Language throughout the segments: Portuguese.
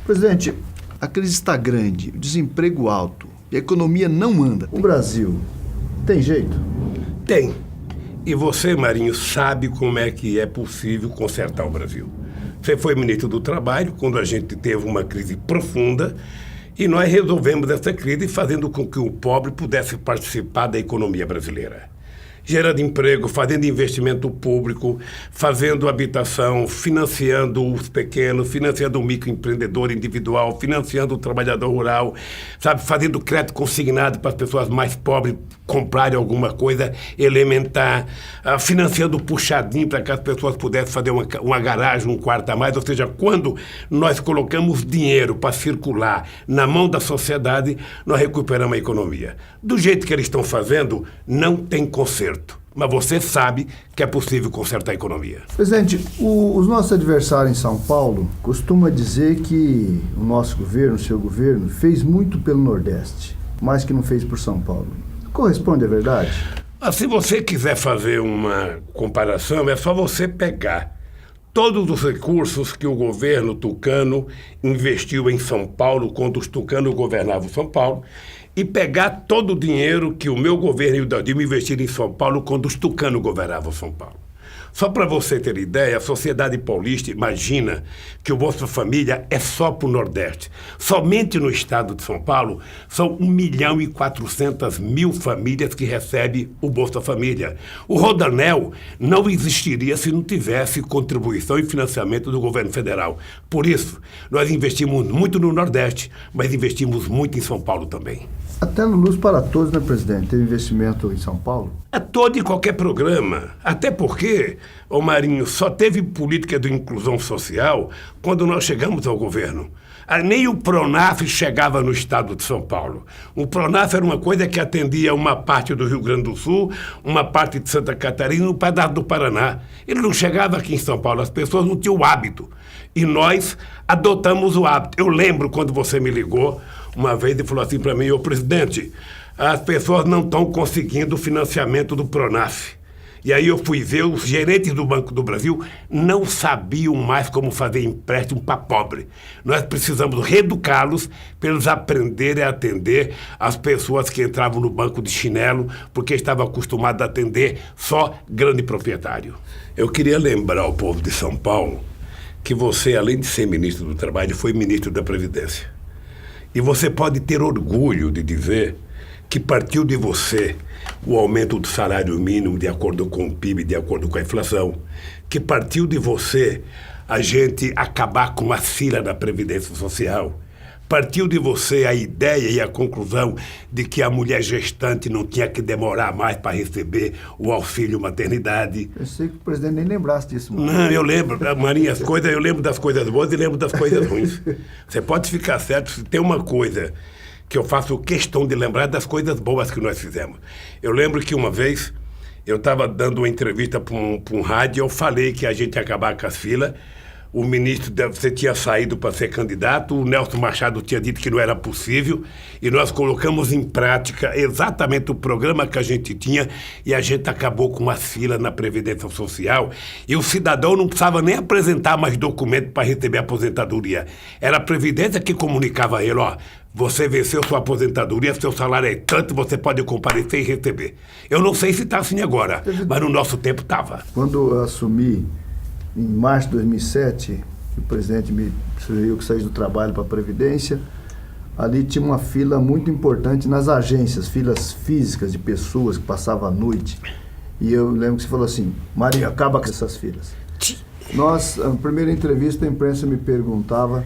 Presidente, a crise está grande, o desemprego alto e a economia não anda. O Brasil tem jeito? Tem. E você, Marinho, sabe como é que é possível consertar o Brasil. Você foi ministro do Trabalho quando a gente teve uma crise profunda e nós resolvemos essa crise fazendo com que o pobre pudesse participar da economia brasileira. Gerando emprego, fazendo investimento público, fazendo habitação, financiando os pequenos, financiando o microempreendedor individual, financiando o trabalhador rural, sabe, fazendo crédito consignado para as pessoas mais pobres comprarem alguma coisa elementar, financiando o puxadinho para que as pessoas pudessem fazer uma garagem, um quarto a mais. Ou seja, quando nós colocamos dinheiro para circular na mão da sociedade, nós recuperamos a economia. Do jeito que eles estão fazendo, não tem conserto. Mas você sabe que é possível consertar a economia. Presidente, os nossos adversários em São Paulo costumam dizer que o nosso governo, o seu governo, fez muito pelo Nordeste, mas que não fez por São Paulo. Corresponde à verdade? Se você quiser fazer uma comparação, é só você pegar todos os recursos que o governo tucano investiu em São Paulo quando os tucanos governavam São Paulo e pegar todo o dinheiro que o meu governo e o da Dilma investiram em São Paulo quando os tucanos governavam São Paulo. Só para você ter ideia, a sociedade paulista imagina que o Bolsa Família é só para o Nordeste. Somente no estado de São Paulo são 1.400.000 famílias que recebem o Bolsa Família. O Rodanel não existiria se não tivesse contribuição e financiamento do governo federal. Por isso, nós investimos muito no Nordeste, mas investimos muito em São Paulo também. Até no Luz para Todos, né, presidente? Teve investimento em São Paulo? A todo e qualquer programa. Até porque, ô Marinho, só teve política de inclusão social quando nós chegamos ao governo. Nem o Pronaf chegava no estado de São Paulo. O Pronaf era uma coisa que atendia uma parte do Rio Grande do Sul, uma parte de Santa Catarina e um pedaço do Paraná. Ele não chegava aqui em São Paulo, as pessoas não tinham o hábito. E nós adotamos o hábito. Eu lembro quando você me ligou uma vez e falou assim para mim: ô presidente, as pessoas não estão conseguindo o financiamento do Pronaf. E aí eu fui ver, os gerentes do Banco do Brasil não sabiam mais como fazer empréstimo para pobre. Nós precisamos reeducá-los para eles aprenderem a atender as pessoas que entravam no banco de chinelo, porque estavam acostumados a atender só grande proprietário. Eu queria lembrar ao povo de São Paulo que você, além de ser ministro do Trabalho, foi ministro da Previdência. E você pode ter orgulho de dizer que partiu de você o aumento do salário mínimo de acordo com o PIB, de acordo com a inflação, que partiu de você a gente acabar com a fila da Previdência Social, partiu de você a ideia e a conclusão de que a mulher gestante não tinha que demorar mais para receber o auxílio maternidade. Eu sei que o presidente nem lembrasse disso. Mano. Não, eu lembro, Marinha, eu lembro das coisas boas e lembro das coisas ruins. Você pode ficar certo se tem uma coisa que eu faço questão de lembrar das coisas boas que nós fizemos. Eu lembro que uma vez eu estava dando uma entrevista para um rádio e eu falei que a gente ia acabar com as filas. O ministro, você tinha saído para ser candidato, o Nelson Machado tinha dito que não era possível, e nós colocamos em prática exatamente o programa que a gente tinha, e a gente acabou com as filas na Previdência Social, e o cidadão não precisava nem apresentar mais documento para receber a aposentadoria. Era a Previdência que comunicava a ele: ó, você venceu sua aposentadoria, seu salário é tanto, você pode comparecer e receber. Eu não sei se está assim agora, mas no nosso tempo estava. Quando eu assumi, em março de 2007, o presidente me sugeriu que saísse do trabalho para a Previdência. Ali tinha uma fila muito importante nas agências, filas físicas de pessoas que passavam a noite. E eu lembro que você falou assim: Maria, acaba com essas filas. Na primeira entrevista, a imprensa me perguntava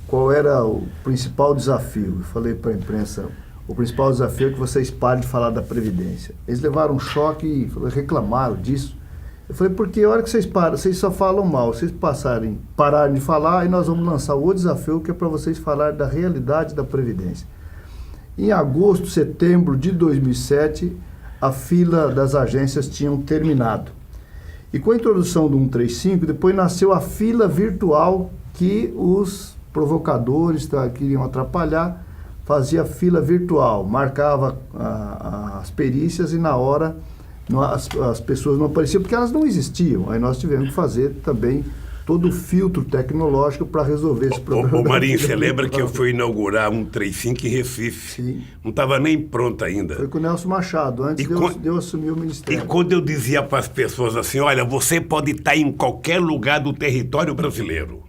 qual era o principal desafio. Eu falei para a imprensa: o principal desafio é que vocês parem de falar da Previdência. Eles levaram um choque e reclamaram disso. Eu falei: porque a hora que vocês param, vocês só falam mal. Vocês pararem de falar, aí nós vamos lançar o outro desafio, que é para vocês falarem da realidade da Previdência. Em agosto, setembro de 2007, a fila das agências tinham terminado. E com a introdução do 135, depois nasceu a fila virtual, que os provocadores queriam atrapalhar, fazia fila virtual, marcava as perícias e na hora as pessoas não apareciam porque elas não existiam. Aí nós tivemos que fazer também todo o filtro tecnológico para resolver esse problema. Ô Marinho, você lembra que eu fui inaugurar um 35 em Recife? Sim. Não estava nem pronto ainda. Foi com o Nelson Machado, antes de eu assumir o ministério. E quando eu dizia para as pessoas assim, olha, você pode estar em qualquer lugar do território brasileiro,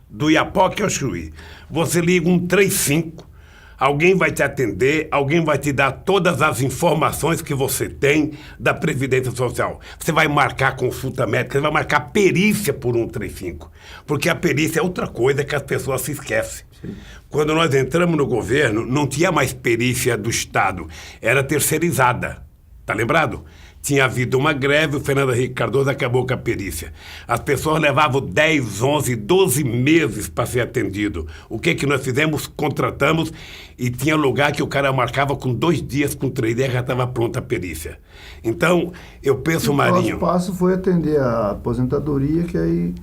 do Iapoque ao Chuí, você liga um 35, alguém vai te atender, alguém vai te dar todas as informações que você tem da Previdência Social. Você vai marcar consulta médica, você vai marcar perícia por 135. Porque a perícia é outra coisa que as pessoas se esquecem. Sim. Quando nós entramos no governo, não tinha mais perícia do Estado, era terceirizada. Tá lembrado? Tinha havido uma greve, o Fernando Henrique Cardoso acabou com a perícia. As pessoas levavam 10, 11, 12 meses para ser atendido. O que nós fizemos? Contratamos e tinha lugar que o cara marcava com 2 dias, com 3 dias já estava pronta a perícia. Então, eu penso, Marinho... O passo foi atender a aposentadoria, que aí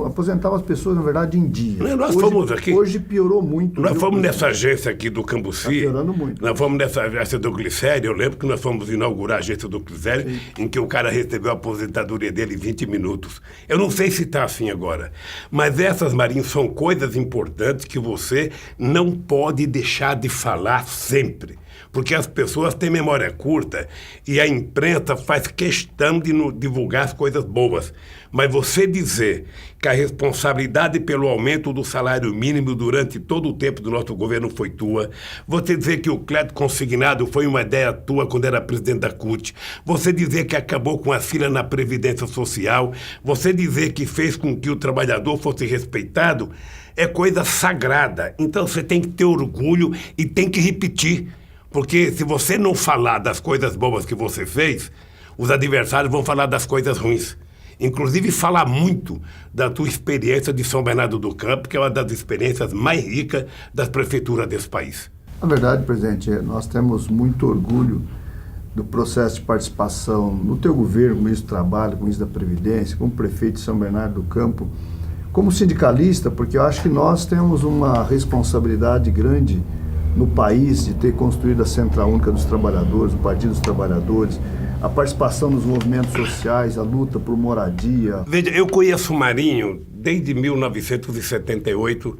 aposentava as pessoas, na verdade, em dia. Nós fomos aqui... Hoje piorou muito. Nós fomos nessa agência aqui do Cambuci. Está piorando muito. Nós fomos nessa agência do Glicério. Eu lembro que nós fomos inaugurar a agência do Glicério, sim, em que o cara recebeu a aposentadoria dele em 20 minutos. Eu não sei se está assim agora. Mas essas, Marinho, são coisas importantes que você não pode deixar de falar sempre. Porque as pessoas têm memória curta e a imprensa faz questão de divulgar as coisas boas. Mas você dizer que a responsabilidade pelo aumento do salário mínimo durante todo o tempo do nosso governo foi tua, você dizer que o crédito consignado foi uma ideia tua quando era presidente da CUT, você dizer que acabou com a fila na Previdência Social, você dizer que fez com que o trabalhador fosse respeitado, é coisa sagrada. Então você tem que ter orgulho e tem que repetir. Porque se você não falar das coisas boas que você fez, os adversários vão falar das coisas ruins. Inclusive, falar muito da tua experiência de São Bernardo do Campo, que é uma das experiências mais ricas das prefeituras desse país. Na verdade, presidente, nós temos muito orgulho do processo de participação no teu governo, como ministro do Trabalho, como ministro da Previdência, como prefeito de São Bernardo do Campo, como sindicalista, porque eu acho que nós temos uma responsabilidade grande no país de ter construído a Central Única dos Trabalhadores, o Partido dos Trabalhadores, a participação nos movimentos sociais, a luta por moradia. Veja, eu conheço o Marinho desde 1978,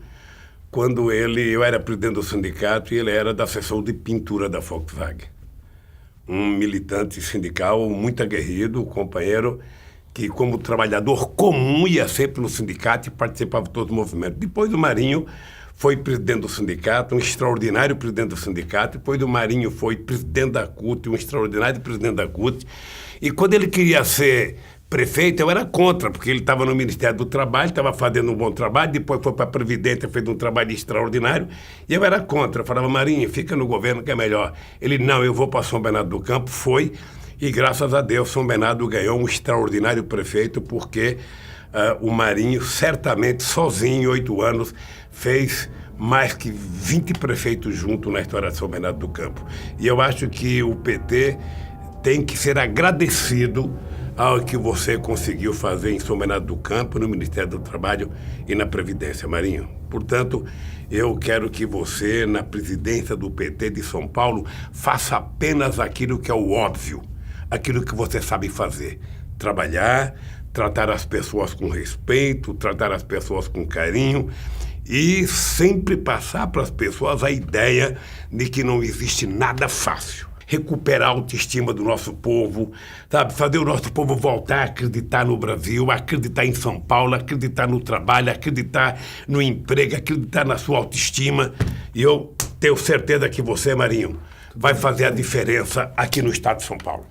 quando eu era presidente do sindicato e ele era da seção de pintura da Volkswagen. Um militante sindical muito aguerrido, companheiro, que como trabalhador comum ia sempre no sindicato e participava de todo o movimento. Depois o Marinho foi presidente do sindicato, um extraordinário presidente do sindicato. Depois do Marinho foi presidente da CUT, um extraordinário presidente da CUT. E quando ele queria ser prefeito, eu era contra, porque ele estava no Ministério do Trabalho, estava fazendo um bom trabalho, depois foi para a Previdência, fez um trabalho extraordinário, e eu era contra. Eu falava, Marinho, fica no governo que é melhor. Ele, não, eu vou para São Bernardo do Campo. Foi, e graças a Deus, São Bernardo ganhou um extraordinário prefeito, porque o Marinho, certamente, sozinho, em 8 anos, fez mais que 20 prefeitos juntos na história de São Bernardo do Campo. E eu acho que o PT tem que ser agradecido ao que você conseguiu fazer em São Bernardo do Campo, no Ministério do Trabalho e na Previdência, Marinho. Portanto, eu quero que você, na presidência do PT de São Paulo, faça apenas aquilo que é o óbvio, aquilo que você sabe fazer. Trabalhar, tratar as pessoas com respeito, tratar as pessoas com carinho e sempre passar para as pessoas a ideia de que não existe nada fácil. Recuperar a autoestima do nosso povo, sabe? Fazer o nosso povo voltar a acreditar no Brasil, acreditar em São Paulo, acreditar no trabalho, acreditar no emprego, acreditar na sua autoestima. E eu tenho certeza que você, Marinho, vai fazer a diferença aqui no estado de São Paulo.